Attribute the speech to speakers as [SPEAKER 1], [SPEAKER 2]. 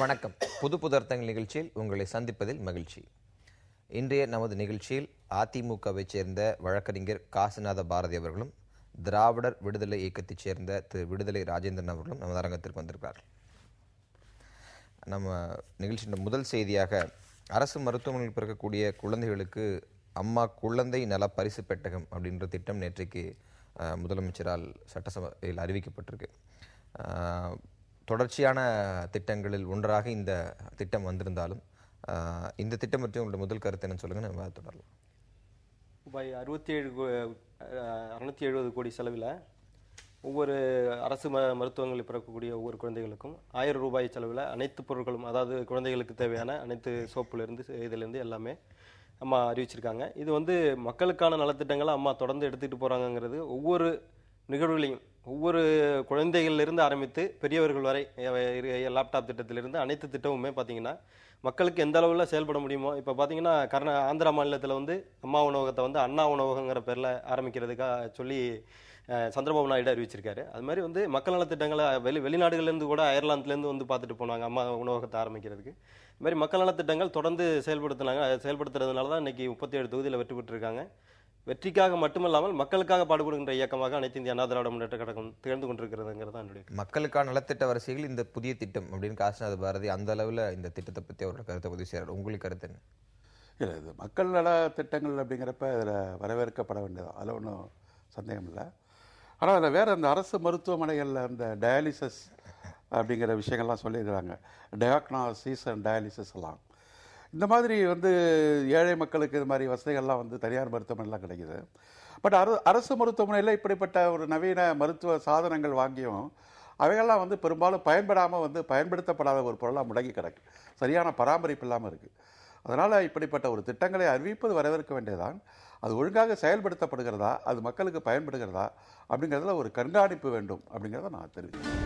[SPEAKER 1] வணக்கம். புது புதர்த்தங்கள் நிகழ்ச்சியில் உங்களை சந்திப்பதில் மகிழ்ச்சி. இன்றைய நமது நிகழ்ச்சியில் அதிமுகவை சேர்ந்த வழக்கறிஞர் காசிநாத பாரதி அவர்களும் திராவிடர் விடுதலை இயக்கத்தைச் சேர்ந்த திரு விடுதலை ராஜேந்திரன் அவர்களும் நமது அரங்கத்திற்கு வந்திருக்கிறார்கள். நம்ம நிகழ்ச்சியின் முதல் செய்தியாக அரசு மருத்துவமனையில் பிறக்கக்கூடிய குழந்தைகளுக்கு அம்மா குழந்தை நல பரிசு பெட்டகம் அப்படின்ற திட்டம் நேற்றைக்கு முதலமைச்சரால் சட்டசபையில் அறிவிக்கப்பட்டிருக்கு. தொடர்ச்சியான திட்டங்களில் ஒன்றாக இந்த திட்டம் வந்திருந்தாலும் இந்த திட்டம் பற்றி உங்களுடைய முதல் கருத்து என்னன்னு சொல்லுங்க, நம்ம தொடரலாம்.
[SPEAKER 2] ரூபாய் 670 கோடி செலவில் ஒவ்வொரு அரசு மருத்துவங்களில் பிறக்கக்கூடிய ஒவ்வொரு குழந்தைகளுக்கும் 1000 ரூபாய் செலவில் அனைத்து பொருட்களும், அதாவது குழந்தைகளுக்கு தேவையான அனைத்து சோப்புலேருந்து இதிலேருந்து எல்லாமே அம்மா அறிவிச்சிருக்காங்க. இது மக்களுக்கான நலத்திட்டங்களை அம்மா தொடர்ந்து எடுத்துகிட்டு போகிறாங்கங்கிறது ஒவ்வொரு நிகழ்வுகளையும் ஒவ்வொரு குழந்தைகளிலிருந்து ஆரம்பித்து பெரியவர்கள் வரை லேப்டாப் திட்டத்திலிருந்து அனைத்து திட்டமுமே பார்த்தீங்கன்னா மக்களுக்கு எந்த அளவில் செயல்பட முடியுமோ. இப்போ பார்த்தீங்கன்னா ஆந்திரா மாநிலத்தில் அம்மா உணவகத்தை அண்ணா உணவகங்கிற பேரில் ஆரம்பிக்கிறதுக்காக சொல்லி சந்திரபாபு நாயுடு அறிவிச்சிருக்காரு. அது மாதிரி மக்கள் நலத்திட்டங்களை வெளிநாடுகள்லேருந்து கூட அயர்லாந்துலேருந்து பார்த்துட்டு போனாங்க அம்மா உணவகத்தை ஆரம்பிக்கிறதுக்கு. இது மாதிரி மக்கள் நலத்திட்டங்கள் தொடர்ந்து செயல்படுத்துறதுனால தான் இன்னைக்கு 37 தொகுதியில் வெற்றி பெற்றிருக்காங்க. வெற்றிக்காக மட்டுமல்லாமல் மக்களுக்காக பாடுபடுகின்ற இயக்கமாக அனைத்து இந்திய அண்ணா திராவிட முன்னேற்ற கழகம் திகழ்ந்து கொண்டிருக்கிறதுங்கிறது என்னுடைய
[SPEAKER 1] மக்களுக்கான நலத்திட்ட வரிசையில் இந்த புதிய திட்டம் அப்படின்னு காசிநாத பாரதி அந்த அளவில் இந்த திட்டத்தை பற்றி அவரோட கருத்தை பதிவு செய்கிறார். உங்களுக்கு கருத்து என்ன?
[SPEAKER 3] இல்லை, இது மக்கள் நல திட்டங்கள் அப்படிங்கிறப்ப இதில் வரவேற்கப்பட வேண்டியதான், அதில் ஒன்றும் சந்தேகம் இல்லை. ஆனால் அதில் வேறு அந்த அரசு மருத்துவமனைகளில் அந்த டயாலிசிஸ் அப்படிங்கிற விஷயங்கள்லாம் சொல்லியிருக்கிறாங்க. டயாக்னாசிஸ் அண்ட் டயாலிசிஸ் எல்லாம் இந்த மாதிரி ஏழை மக்களுக்கு இது மாதிரி வசதிகள்லாம் தனியார் மருத்துவமனைலாம் கிடைக்குது. பட் அரசு மருத்துவமனையில் இப்படிப்பட்ட ஒரு நவீன மருத்துவ சாதனங்கள் வாங்கியும் அவைகள்லாம் பெரும்பாலும் பயன்படுத்தப்படாத ஒரு பொருளாக முடங்கி கிடக்கு, சரியான பராமரிப்பு இல்லாமல் இருக்குது. அதனால் இப்படிப்பட்ட ஒரு திட்டங்களை அறிவிப்பது வரவேற்க வேண்டியதான். அது ஒழுங்காக செயல்படுத்தப்படுகிறதா, அது மக்களுக்கு பயன்படுகிறதா அப்படிங்கிறதுல ஒரு கண்காணிப்பு வேண்டும் அப்படிங்கிறத நான் தெரிவிக்கிறேன்.